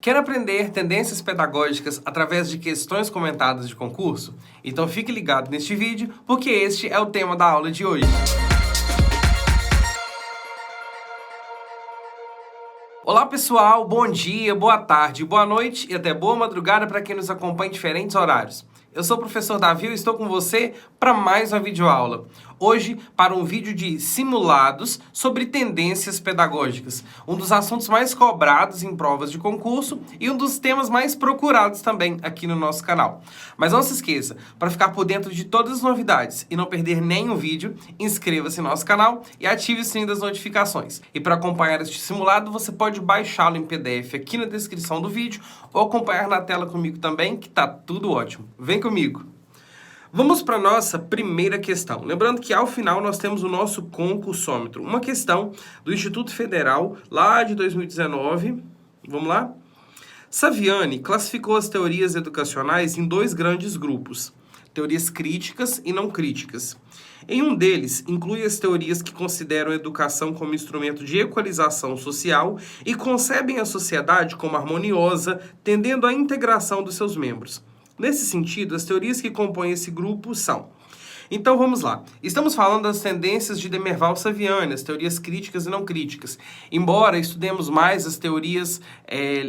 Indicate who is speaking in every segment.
Speaker 1: Quer aprender tendências pedagógicas através de questões comentadas de concurso? Então fique ligado neste vídeo, porque este é o tema da aula de hoje. Olá pessoal, bom dia, boa tarde, boa noite e até boa madrugada para quem nos acompanha em diferentes horários. Eu sou o professor Davi e estou com você para mais uma videoaula. Hoje, para um vídeo de simulados sobre tendências pedagógicas, um dos assuntos mais cobrados em provas de concurso e um dos temas mais procurados também aqui no nosso canal. Mas não se esqueça, para ficar por dentro de todas as novidades e não perder nenhum vídeo, inscreva-se no nosso canal e ative o sininho das notificações. E para acompanhar este simulado, você pode baixá-lo em PDF aqui na descrição do vídeo ou acompanhar na tela comigo também, que tá tudo ótimo. Vem comigo! Vamos para a nossa primeira questão. Lembrando que ao final nós temos o nosso concursômetro. Uma questão do Instituto Federal, lá de 2019. Vamos lá? Saviani classificou as teorias educacionais em dois grandes grupos: teorias críticas e não críticas. Em um deles, inclui as teorias que consideram a educação como instrumento de equalização social e concebem a sociedade como harmoniosa, tendendo à integração dos seus membros. Nesse sentido, as teorias que compõem esse grupo são... Então vamos lá. Estamos falando das tendências de Demerval-Saviani, as teorias críticas e não críticas. Embora estudemos mais as teorias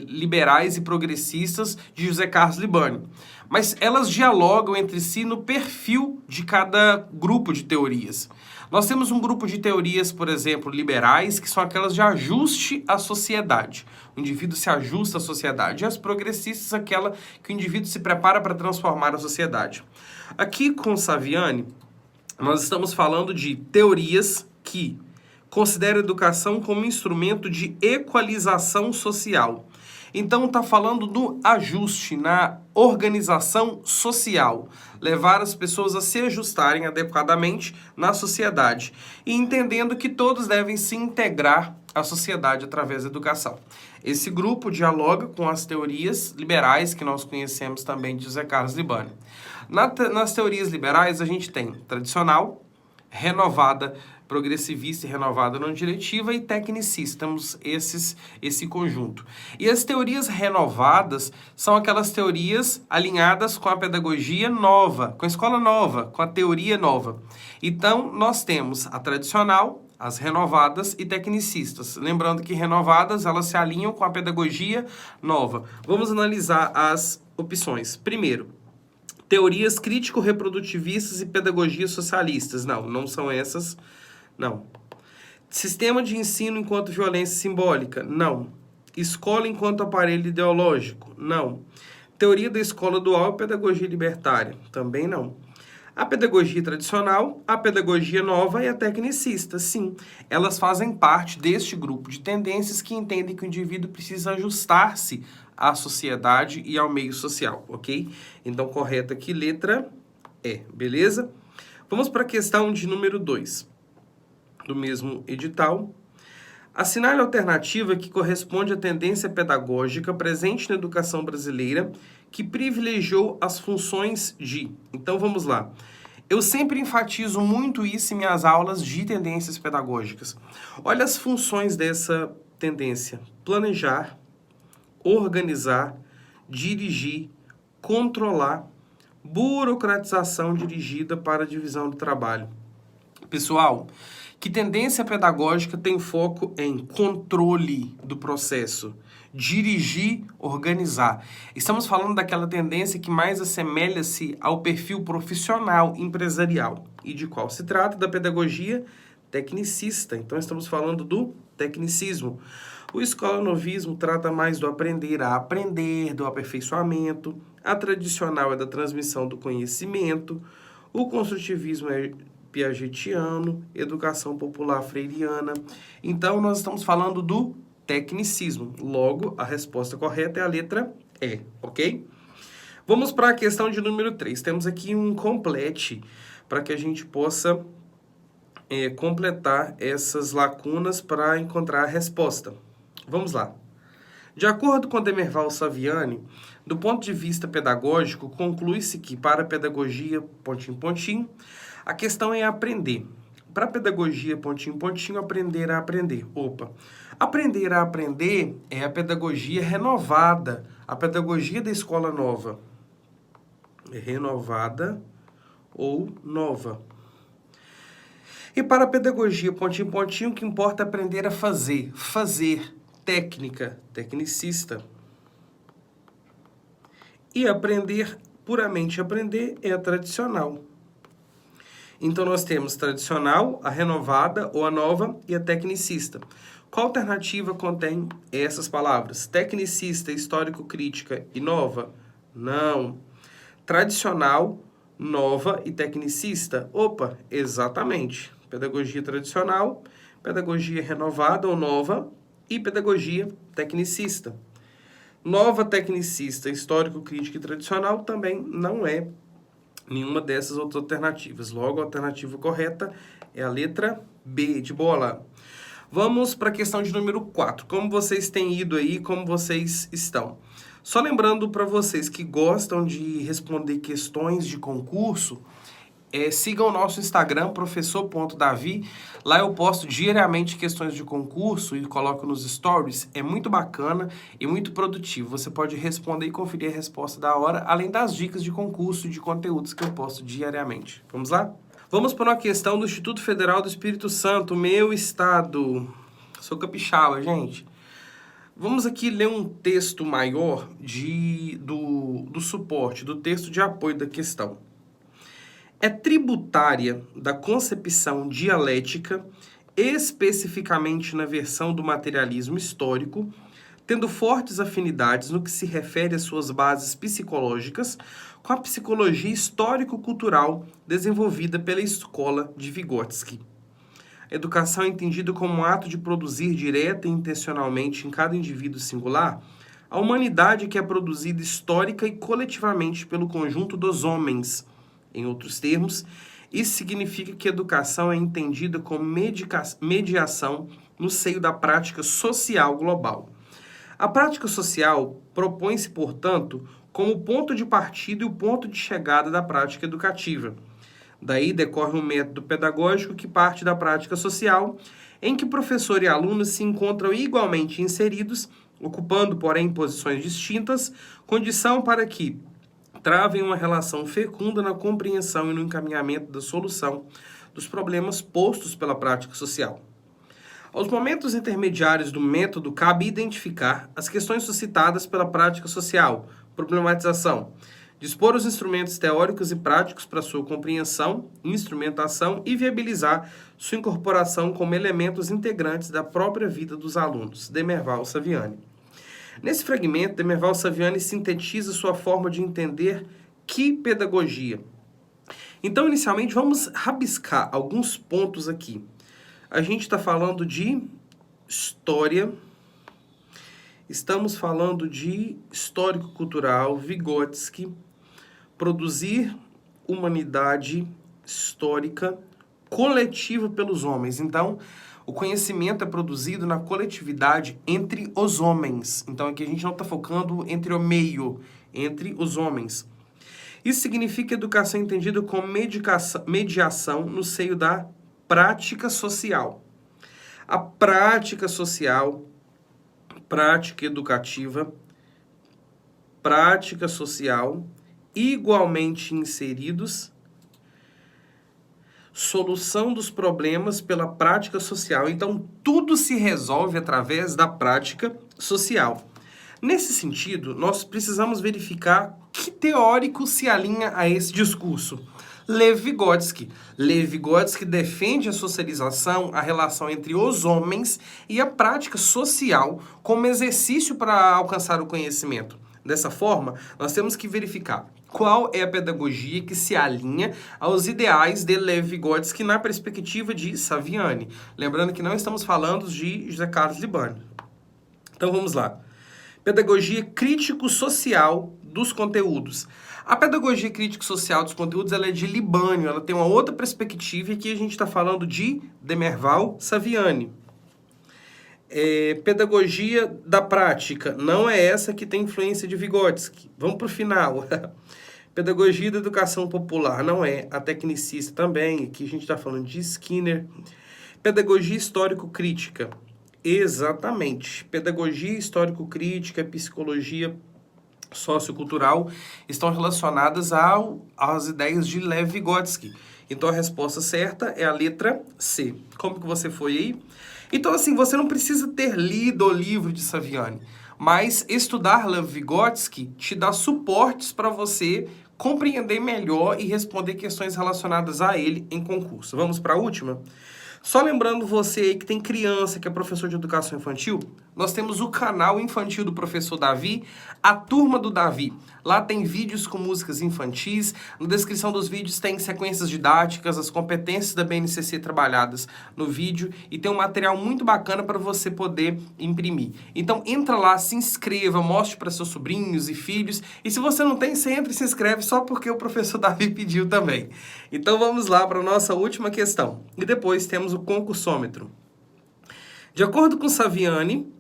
Speaker 1: liberais e progressistas de José Carlos Libani. Mas elas dialogam entre si no perfil de cada grupo de teorias. Nós temos um grupo de teorias, por exemplo, liberais, que são aquelas de ajuste à sociedade. O indivíduo se ajusta à sociedade. E as progressistas, aquela que o indivíduo se prepara para transformar a sociedade. Aqui com Saviani, nós estamos falando de teorias que consideram a educação como instrumento de equalização social. Então está falando do ajuste na organização social, levar as pessoas a se ajustarem adequadamente na sociedade e entendendo que todos devem se integrar à sociedade através da educação. Esse grupo dialoga com as teorias liberais que nós conhecemos também de José Carlos Libani. Nas teorias liberais a gente tem tradicional, renovada, progressivista e renovada não diretiva e tecnicista. Temos esse conjunto. E as teorias renovadas são aquelas teorias alinhadas com a pedagogia nova, com a escola nova, com a teoria nova. Então, nós temos a tradicional, as renovadas e tecnicistas. Lembrando que renovadas, elas se alinham com a pedagogia nova. Vamos analisar as opções. Primeiro, teorias crítico-reprodutivistas e pedagogias socialistas. Não são essas. Não. Sistema de ensino enquanto violência simbólica? Não. Escola enquanto aparelho ideológico? Não. Teoria da escola dual e pedagogia libertária? Também não. A pedagogia tradicional, a pedagogia nova e a tecnicista, sim. Elas fazem parte deste grupo de tendências que entendem que o indivíduo precisa ajustar-se à sociedade e ao meio social, ok? Então, correto aqui, letra E, beleza? Vamos para a questão de número 2. Do mesmo edital. Assinale a alternativa que corresponde à tendência pedagógica presente na educação brasileira que privilegiou as funções de... Então, vamos lá. Eu sempre enfatizo muito isso em minhas aulas de tendências pedagógicas. Olha as funções dessa tendência: planejar, organizar, dirigir, controlar, burocratização dirigida para a divisão do trabalho. Pessoal, que tendência pedagógica tem foco em controle do processo, dirigir, organizar. Estamos falando daquela tendência que mais assemelha-se ao perfil profissional empresarial. E de qual se trata? Da pedagogia tecnicista. Então, estamos falando do tecnicismo. O escolanovismo trata mais do aprender a aprender, do aperfeiçoamento. A tradicional é da transmissão do conhecimento. O construtivismo é piagetiano, educação popular freiriana. Então, nós estamos falando do tecnicismo. Logo, a resposta correta é a letra E, ok? Vamos para a questão de número 3. Temos aqui um complete para que a gente possa completar essas lacunas para encontrar a resposta. Vamos lá. De acordo com Demerval-Saviani, do ponto de vista pedagógico, conclui-se que para a pedagogia, pontinho, pontinho, a questão é aprender. Para a pedagogia, pontinho, pontinho, aprender a aprender. Aprender a aprender é a pedagogia renovada, a pedagogia da escola nova. É renovada ou nova. E para a pedagogia, pontinho, pontinho, o que importa é aprender a fazer. Fazer, técnica, tecnicista. E aprender, puramente aprender, é a tradicional. Então, nós temos tradicional, a renovada ou a nova e a tecnicista. Qual alternativa contém essas palavras? Tecnicista, histórico-crítica e nova? Não. Tradicional, nova e tecnicista? Opa, exatamente. Pedagogia tradicional, pedagogia renovada ou nova e pedagogia tecnicista. Nova, tecnicista, histórico-crítica e tradicional também não é nenhuma dessas outras alternativas. Logo, a alternativa correta é a letra B, de bola. Vamos para a questão de número 4. Como vocês têm ido aí, como vocês estão? Só lembrando para vocês que gostam de responder questões de concurso, sigam o nosso Instagram, professor.davi. Lá eu posto diariamente questões de concurso e coloco nos stories. É muito bacana e muito produtivo. Você pode responder e conferir a resposta da hora, além das dicas de concurso e de conteúdos que eu posto diariamente. Vamos lá? Vamos para uma questão do Instituto Federal do Espírito Santo, meu estado. Sou capixaba, gente. Vamos aqui ler um texto maior do suporte, do texto de apoio da questão. É tributária da concepção dialética, especificamente na versão do materialismo histórico, tendo fortes afinidades no que se refere às suas bases psicológicas com a psicologia histórico-cultural desenvolvida pela escola de Vygotsky. A educação é entendida como um ato de produzir direta e intencionalmente em cada indivíduo singular a humanidade que é produzida histórica e coletivamente pelo conjunto dos homens. Em outros termos, isso significa que a educação é entendida como mediação no seio da prática social global. A prática social propõe-se, portanto, como o ponto de partida e o ponto de chegada da prática educativa. Daí decorre um método pedagógico que parte da prática social, em que professor e aluno se encontram igualmente inseridos, ocupando, porém, posições distintas, condição para que travem uma relação fecunda na compreensão e no encaminhamento da solução dos problemas postos pela prática social. Aos momentos intermediários do método, cabe identificar as questões suscitadas pela prática social, problematização, dispor os instrumentos teóricos e práticos para sua compreensão, instrumentação e viabilizar sua incorporação como elementos integrantes da própria vida dos alunos. Demerval Saviani. Nesse fragmento, Demerval Saviani sintetiza sua forma de entender que pedagogia. Então, inicialmente, vamos rabiscar alguns pontos aqui. A gente está falando de história, estamos falando de histórico-cultural, Vygotsky, produzir humanidade histórica coletiva pelos homens. Então, o conhecimento é produzido na coletividade entre os homens. Então, aqui a gente não está focando entre o meio, entre os homens. Isso significa educação entendida como mediação no seio da prática social. A prática social, prática educativa, prática social, igualmente inseridos, solução dos problemas pela prática social. Então, tudo se resolve através da prática social. Nesse sentido, nós precisamos verificar que teórico se alinha a esse discurso. Lev Vygotsky. Lev Vygotsky defende a socialização, a relação entre os homens e a prática social como exercício para alcançar o conhecimento. Dessa forma, nós temos que verificar qual é a pedagogia que se alinha aos ideais de Lev Vygotsky na perspectiva de Saviani. Lembrando que não estamos falando de José Carlos Libânio. Então vamos lá. Pedagogia crítico-social dos conteúdos. A pedagogia crítico-social dos conteúdos ela é de Libânio, ela tem uma outra perspectiva e aqui a gente está falando de Demerval Saviani. Pedagogia da prática, não é essa que tem influência de Vygotsky. Vamos para o final. Pedagogia da educação popular, não é. A tecnicista também, aqui a gente está falando de Skinner. Pedagogia histórico-crítica. Exatamente. Pedagogia histórico-crítica, psicologia sociocultural estão relacionadas às ideias de Lev Vygotsky. Então a resposta certa é a letra C. Como que você foi aí? Então assim, você não precisa ter lido o livro de Saviani, mas estudar Lev Vygotsky te dá suportes para você compreender melhor e responder questões relacionadas a ele em concurso. Vamos para a última? Só lembrando você aí que tem criança, que é professor de educação infantil, nós temos o canal infantil do professor Davi, a Turma do Davi. Lá tem vídeos com músicas infantis, na descrição dos vídeos tem sequências didáticas, as competências da BNCC trabalhadas no vídeo e tem um material muito bacana para você poder imprimir. Então entra lá, se inscreva, mostre para seus sobrinhos e filhos. E se você não tem, você entra e se inscreve só porque o professor Davi pediu também. Então vamos lá para a nossa última questão. E depois temos o concursômetro. De acordo com Saviani,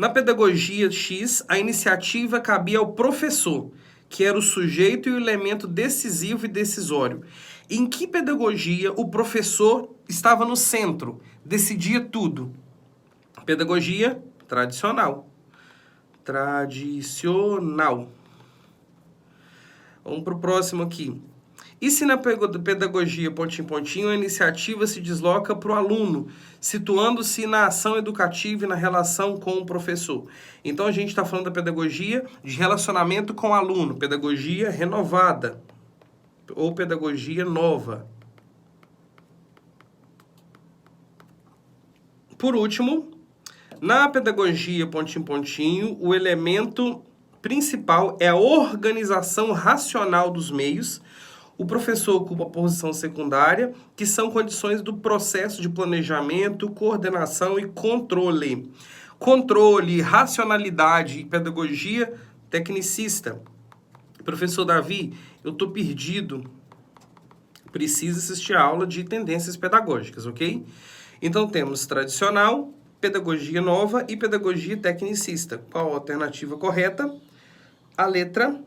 Speaker 1: na pedagogia X, a iniciativa cabia ao professor, que era o sujeito e o elemento decisivo e decisório. Em que pedagogia o professor estava no centro, decidia tudo? Pedagogia tradicional. Tradicional. Vamos para o próximo aqui. E se na pedagogia pontinho pontinho a iniciativa se desloca para o aluno, situando-se na ação educativa e na relação com o professor? Então a gente está falando da pedagogia de relacionamento com o aluno, pedagogia renovada ou pedagogia nova. Por último, na pedagogia pontinho pontinho, o elemento principal é a organização racional dos meios. O professor ocupa a posição secundária, que são condições do processo de planejamento, coordenação e controle. Controle, racionalidade e pedagogia tecnicista. Professor Davi, eu estou perdido. Precisa assistir a aula de tendências pedagógicas, ok? Então temos tradicional, pedagogia nova e pedagogia tecnicista. Qual a alternativa correta? A letra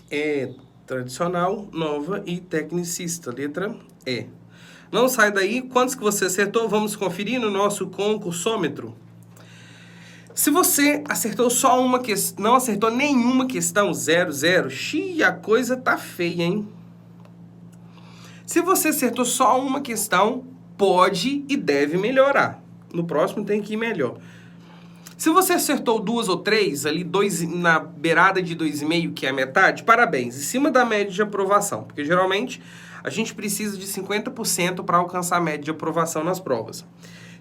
Speaker 1: é tradicional, nova e tecnicista. Letra E. Não sai daí. Quantos que você acertou? Vamos conferir no nosso concursômetro. Se você acertou só uma questão, não acertou nenhuma questão, 0, 0, a coisa tá feia, hein? Se você acertou só uma questão, pode e deve melhorar. No próximo tem que ir melhor. Se você acertou 2 ou 3, ali na beirada de 2,5, que é a metade, parabéns, em cima da média de aprovação, porque geralmente a gente precisa de 50% para alcançar a média de aprovação nas provas.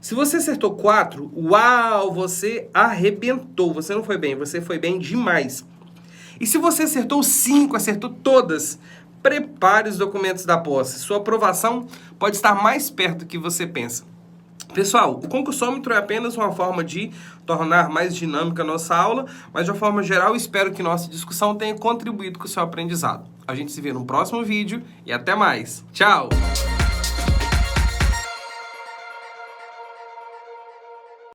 Speaker 1: Se você acertou 4, uau, você arrebentou, você não foi bem, você foi bem demais. E se você acertou 5, acertou todas, prepare os documentos da posse, sua aprovação pode estar mais perto do que você pensa. Pessoal, o concursômetro é apenas uma forma de tornar mais dinâmica a nossa aula, mas de uma forma geral, espero que nossa discussão tenha contribuído com o seu aprendizado. A gente se vê no próximo vídeo e até mais. Tchau!